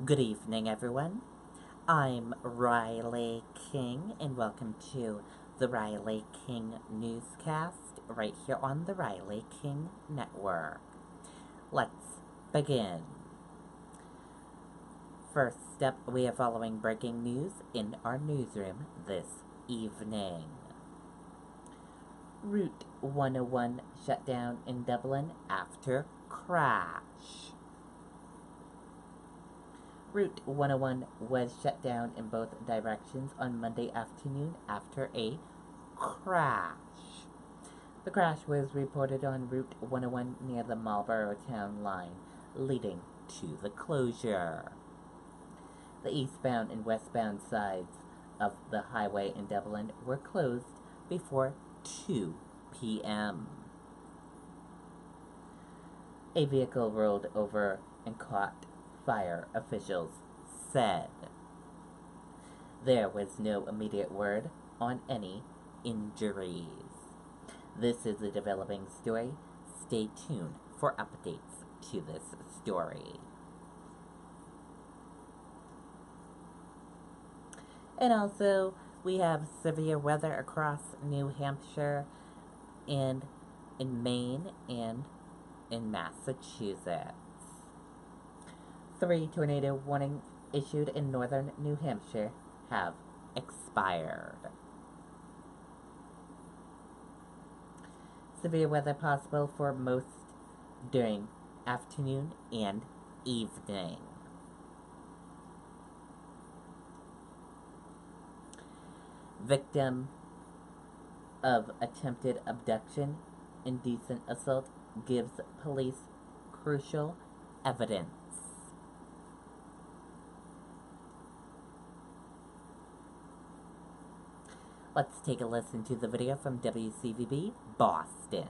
Good evening, everyone. I'm Riley King, and welcome to the Riley King Newscast right here on the Riley King Network. Let's begin. First up, we are following breaking news in our newsroom this evening. Route 101 shut down in Dublin after crash. Route 101 was shut down in both directions on Monday afternoon after a crash. The crash was reported on Route 101 near the Marlborough town line, leading to the closure. The eastbound and westbound sides of the highway in Dublin were closed before 2 p.m. A vehicle rolled over and caught fire, officials said. There was no immediate word on any injuries. This is a developing story. Stay tuned for updates to this story. And also, we have severe weather across New Hampshire and in Maine and in Massachusetts. 3 tornado warnings issued in northern New Hampshire have expired. Severe weather possible for most during afternoon and evening. Victim of attempted abduction, indecent assault gives police crucial evidence. Let's take a listen to the video from WCVB Boston.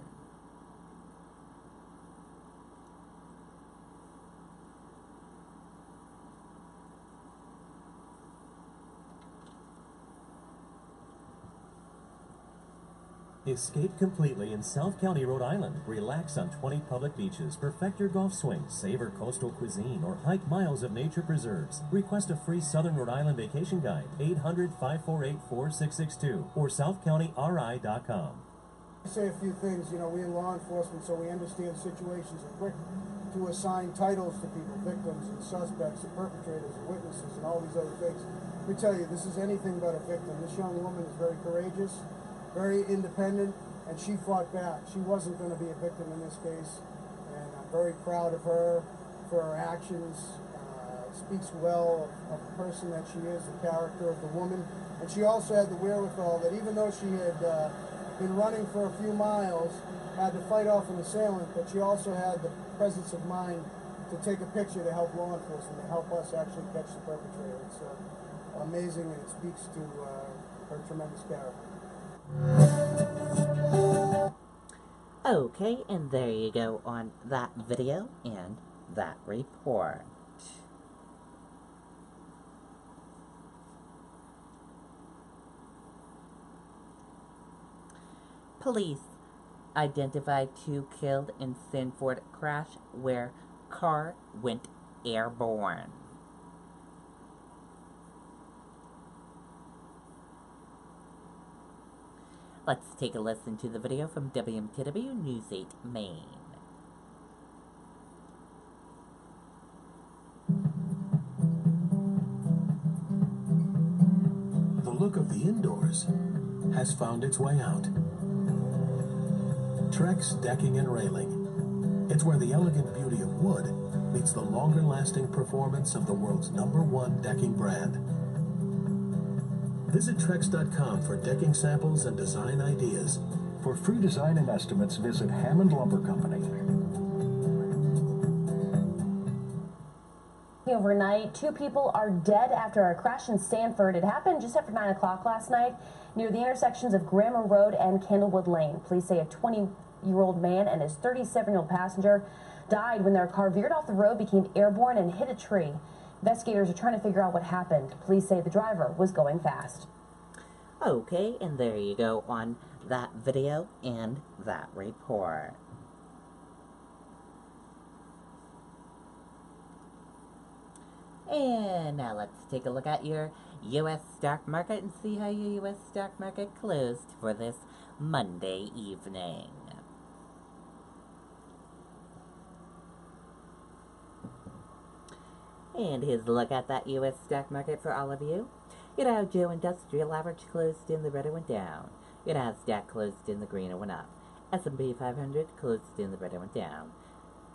Escape completely in South County, Rhode Island. Relax on 20 public beaches. Perfect your golf swing. Savor coastal cuisine or hike miles of nature preserves. Request a free Southern Rhode Island vacation guide. 800-548-4662 or southcountyri.com. Say a few things. We in law enforcement, so we understand situations are quick to assign titles to people, victims and suspects and perpetrators and witnesses and all these other things. Let me tell you, this is anything but a victim. This young woman is very courageous, very independent, and she fought back. She wasn't going to be a victim in this case, and I'm very proud of her for her actions. Speaks well of the person that she is, the character of the woman, and she also had the wherewithal that even though she had been running for a few miles, had to fight off an assailant, but she also had the presence of mind to take a picture to help law enforcement, to help us actually catch the perpetrator. It's amazing, and it speaks to her tremendous character. Okay, and there you go on that video and that report. Police identified 2 killed in Sanford crash where car went airborne. Let's take a listen to the video from WMTW News 8 Maine. The look of the indoors has found its way out. Trex Decking and Railing. It's where the elegant beauty of wood meets the longer-lasting performance of the world's #1 decking brand. Visit Trex.com for decking samples and design ideas. For free design and estimates, visit Hammond Lumber Company. Overnight, 2 people are dead after a crash in Sanford. It happened just after 9 o'clock last night near the intersections of Grammar Road and Candlewood Lane. Police say a 20-year-old man and his 37-year-old passenger died when their car veered off the road, became airborne, and hit a tree. Investigators are trying to figure out what happened. Police say the driver was going fast. Okay, and there you go on that video and that report. And now let's take a look at your U.S. stock market and see how your U.S. stock market closed for this Monday evening. And here's a look at that U.S. stock market for all of you. Your Dow Jones Industrial Average closed in the red and went down. Your Nasdaq closed in the green and went up. S&P 500 closed in the red and went down.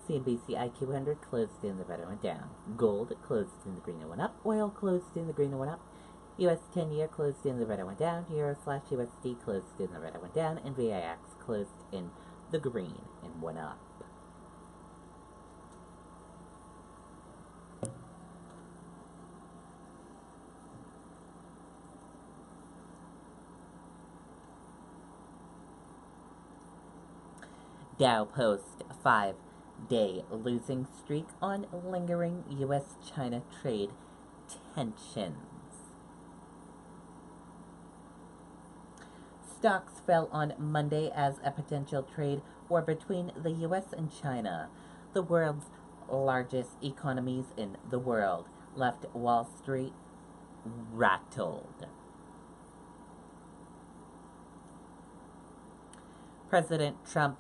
CNBC IQ 100 closed in the red and went down. Gold closed in the green and went up. Oil closed in the green and went up. US 10-year closed in the red and went down. Euro/USD closed in the red and went down. And VIX closed in the green and went up. Dow Post 5-day losing streak on lingering U.S.-China trade tensions. Stocks fell on Monday as a potential trade war between the U.S. and China, the world's largest economies in the world, left Wall Street rattled. President Trump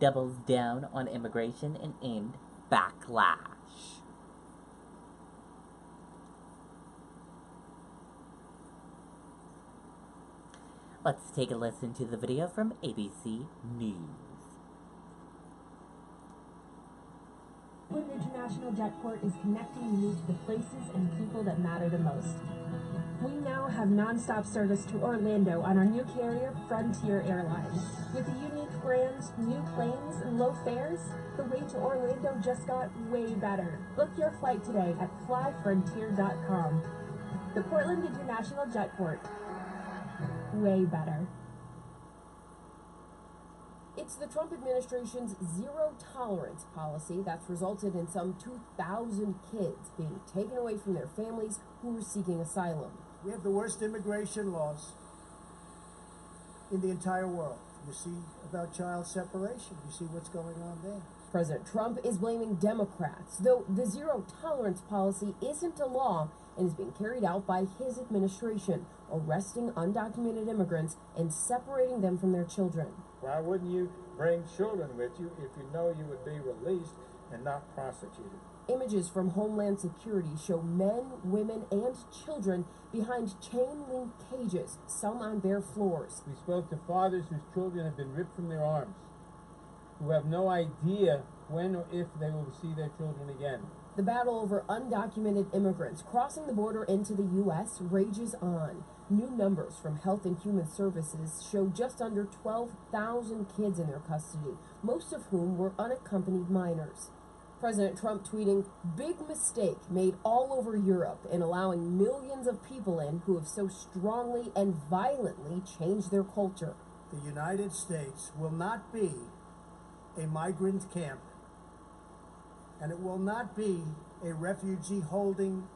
doubles down on immigration and aimed backlash. Let's take a listen to the video from ABC News. Portland International Jetport is connecting you to the places and people that matter the most. We now have non-stop service to Orlando on our new carrier, Frontier Airlines. With the unique brands, new planes, and low fares, the way to Orlando just got way better. Book your flight today at flyfrontier.com. The Portland International Jetport. Way better. It's the Trump administration's zero-tolerance policy that's resulted in some 2,000 kids being taken away from their families who were seeking asylum. We have the worst immigration laws in the entire world. You see about child separation. You see what's going on there. President Trump is blaming Democrats, though the zero-tolerance policy isn't a law and is being carried out by his administration, arresting undocumented immigrants and separating them from their children. Why wouldn't you bring children with you if you know you would be released and not prosecuted? Images from Homeland Security show men, women, and children behind chain-link cages, some on bare floors. We spoke to fathers whose children have been ripped from their arms, who have no idea when or if they will see their children again. The battle over undocumented immigrants crossing the border into the U.S. rages on. New numbers from Health and Human Services show just under 12,000 kids in their custody, most of whom were unaccompanied minors. President Trump tweeting, "Big mistake made all over Europe in allowing millions of people in who have so strongly and violently changed their culture." The United States will not be a migrant camp, and it will not be a refugee holding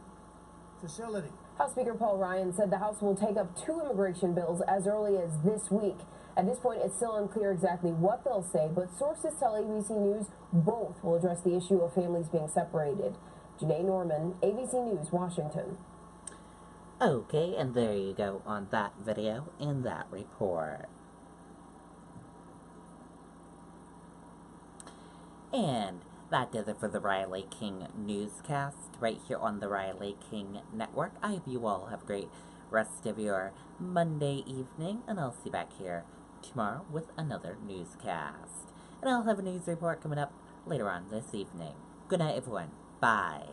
facility. House Speaker Paul Ryan said the House will take up 2 immigration bills as early as this week. At this point, it's still unclear exactly what they'll say, but sources tell ABC News both will address the issue of families being separated. Janae Norman, ABC News, Washington. Okay, and there you go on that video and that report. And that does it for the Riley King Newscast right here on the Riley King Network. I hope you all have a great rest of your Monday evening, and I'll see you back here tomorrow with another newscast. And I'll have a news report coming up later on this evening. Good night, everyone. Bye.